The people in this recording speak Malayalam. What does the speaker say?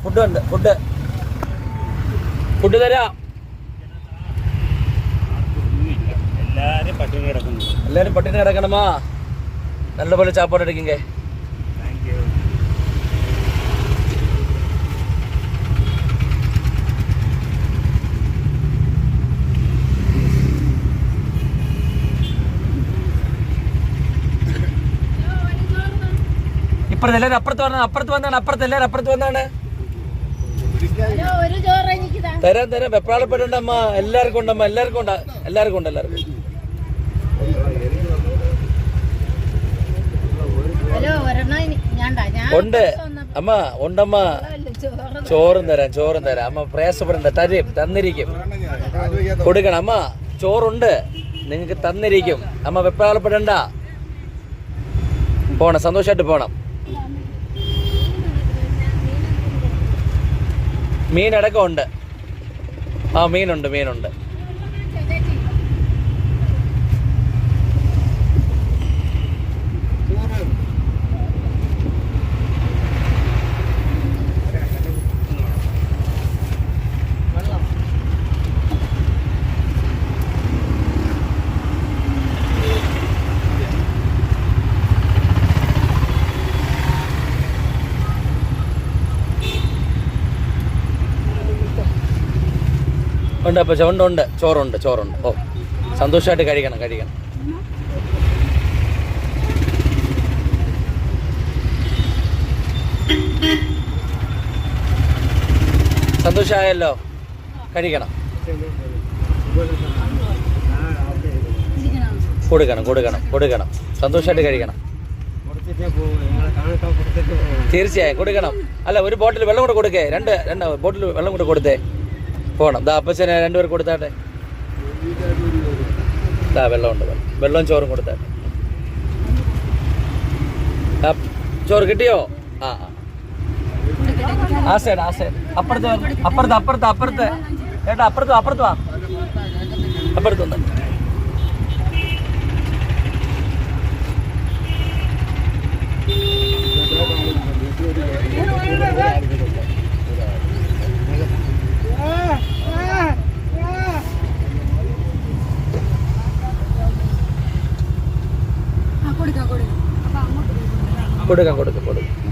ഫുഡ് തരാം. എല്ലാരും പട്ടിണി കിടക്കണമാ. നല്ലപോലെ ചാപ്പാട് എടുക്കേ. എല്ലാരും അപ്പുറത്ത് വന്നാണ്. തരാം വെപ്രാളപ്പെടണ്ടമ്മ. എല്ലാവർക്കും ഉണ്ടമ്മ. എല്ലാവർക്കും ഉണ്ട്. അമ്മ ഉണ്ടമ്മ. ചോറും തരാം അമ്മ. പ്രയാസപ്പെടണ്ട. തന്നിരിക്കും. കൊടുക്കണം അമ്മ. ചോറുണ്ട്, നിങ്ങക്ക് തന്നിരിക്കും അമ്മ. വെപ്രാളപ്പെടണ്ട. പോണം, സന്തോഷമായിട്ട് പോണം. മീനടക്കം ഉണ്ട്. മീനുണ്ട്. ഉണ്ട് അപ്പച്ച, ഉണ്ട്. ചോറുണ്ട്. ഓ, സന്തോഷമായിട്ട് കഴിക്കണം. സന്തോഷമായല്ലോ, കഴിക്കണം. കൊടുക്കണം. സന്തോഷമായിട്ട് കഴിക്കണം. തീർച്ചയായും കൊടുക്കണം. അല്ല, ഒരു ബോട്ടിൽ വെള്ളം കൂടെ കൊടുക്കേ. രണ്ട് ബോട്ടിൽ വെള്ളം കൂടെ കൊടുത്തേ. പോണം. അപ്പച്ചനെ 2 പേർ കൊടുത്താട്ടെ. വെള്ളമുണ്ട്. വെള്ളവും ചോറും കൊടുത്താട്ടെ. ചോറ് കിട്ടിയോ? ആ സൈഡ്. അപ്പുറത്ത് ചേട്ടാ, അപ്പുറത്ത് വാ. അപ്പുറത്തുണ്ട്. കൊടുക്കാം.